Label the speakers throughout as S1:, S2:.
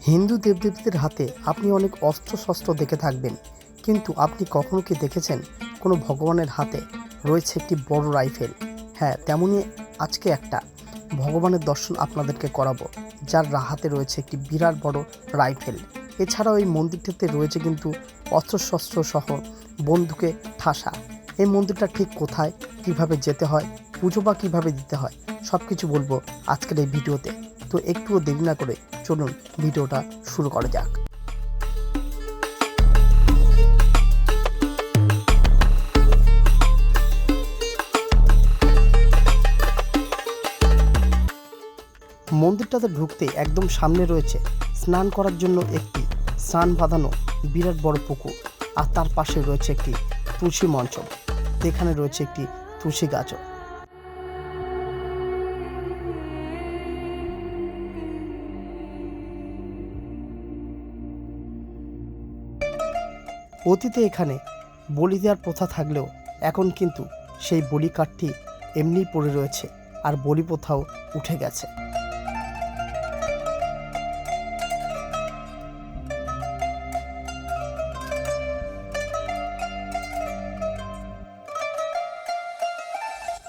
S1: হিন্দু দেবদেবীদের হাতে আপনি অনেক অস্ত্রশস্ত্র দেখে থাকবেন, কিন্তু আপনি কখনো কি দেখেছেন কোনো ভগবানের হাতে রয়েছে একটি বড় রাইফেল? হ্যাঁ, তেমনই আজকে একটা ভগবানের দর্শন আপনাদেরকে করাবো, যার হাতে রয়েছে একটি বিরাট বড় রাইফেল। এছাড়াও এই মন্দিরটিতে রয়েছে কিন্তু অস্ত্রশস্ত্র সহ বন্দুকে ঠাসা। এই মন্দিরটা ঠিক কোথায়, কিভাবে যেতে হয়, পুজো বা কীভাবে দিতে হয়, সব কিছু বলবো আজকের এই ভিডিওতে। তো একটুও দেরি না করে চলুন ভিডিওটা শুরু করা যাক। মন্দিরটাতে ঢুকতে একদম সামনে রয়েছে স্নান করার জন্য একটি স্নান বাঁধানো বিরাট বড় পুকুর, আর তার পাশে রয়েছে একটি তুলসী মঞ্চ, যেখানে রয়েছে একটি তুলসী গাছও। অতীতে এখানে বলি দেওয়ার প্রথা থাকলেও এখন কিন্তু সেই বলি কাঠটি এমনিই পড়ে রয়েছে, আর বলি প্রথাও উঠে গেছে।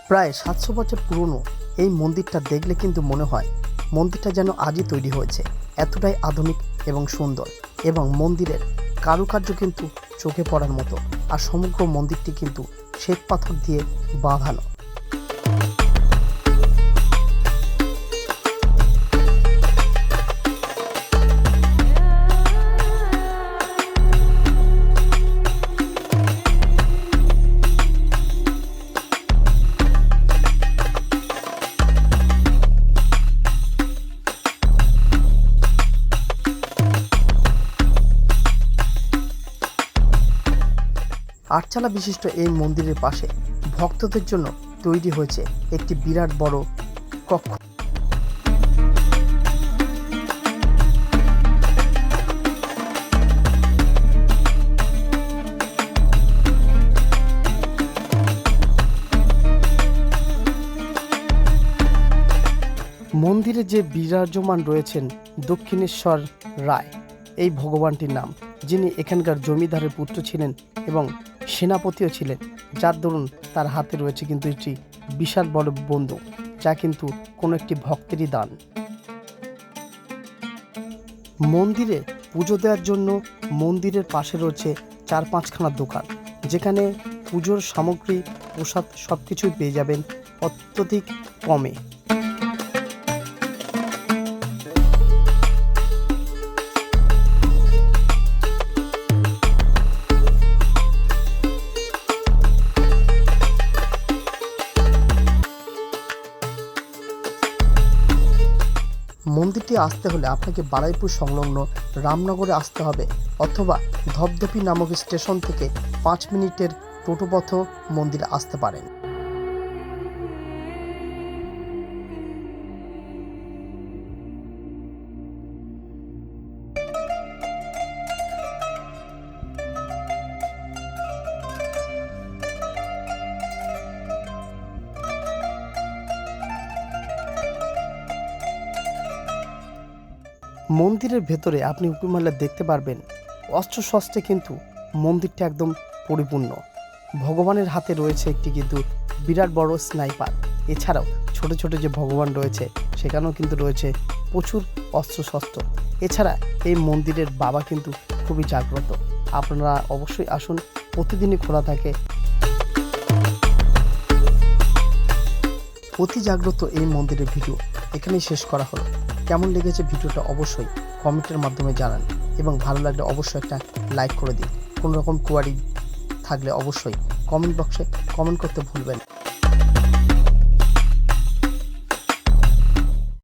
S1: প্রায় 700 বছর পুরনো এই মন্দিরটা দেখলে কিন্তু মনে হয় মন্দিরটা যেন আজই তৈরি হয়েছে, এতটাই আধুনিক এবং সুন্দর। এবং মন্দিরের কারুকার্য কিন্তু চোখে পড়ার মতো, আর সমগ্র মন্দিরটি কিন্তু শ্বেত পাথর দিয়ে বাঁধানো। আটচালা বিশিষ্ট এই মন্দিরের পাশে ভক্তদের জন্য তৈরি হয়েছে একটি বিরাট বড় কক্ষ। মন্দিরে যে বিরাজমান রয়েছেন দক্ষিণেশ্বর রায়, এই ভগবানটির নাম, যিনি এখানকার জমিদারের পুত্র ছিলেন এবং সেনাপতিও ছিলেন, যার দরুন তার হাতে রয়েছে কিন্তু একটি বিশাল বড় বন্দুক, যা কিন্তু কোনো একটি ভক্তেরই দান। মন্দিরে পুজো দেওয়ার জন্য মন্দিরের পাশে রয়েছে 4-5খানা দোকান, যেখানে পুজোর সামগ্রী, প্রসাদ সব কিছুই পেয়ে যাবেন অত্যধিক কমে। মন্দিরটি আসতে হলে আপনাকে বারুইপুর সংলগ্ন রামনগরে আসতে হবে, অথবা ধপধপি নামক স্টেশন থেকে 5 মিনিটের টোটো পথেও মন্দিরে আসতে পারেন। মন্দিরের ভেতরে আপনি উঁকি মারলে দেখতে পারবেন অস্ত্রশস্ত্রে কিন্তু মন্দিরটা একদম পরিপূর্ণ। ভগবানের হাতে রয়েছে একটি কিন্তু বিরাট বড় স্নাইপার। এছাড়াও ছোট ছোট যে ভগবান রয়েছে সেখানেও কিন্তু রয়েছে প্রচুর অস্ত্রশস্ত্র। এছাড়া এই মন্দিরের বাবা কিন্তু খুবই জাগ্রত। আপনারা অবশ্যই আসুন, প্রতিদিনই খোলা থাকে। অতি জাগ্রত এই মন্দিরের ভিডিও এখানেই শেষ করা হলো। কেমন লেগেছে ভিডিওটা অবশ্যই কমেন্টের মাধ্যমে জানান, এবং ভালো লাগলে অবশ্যই একটা লাইক করে দিন। কোনো রকম কোয়ারি থাকলে অবশ্যই কমেন্ট বক্সে কমেন্ট করতে ভুলবেন না।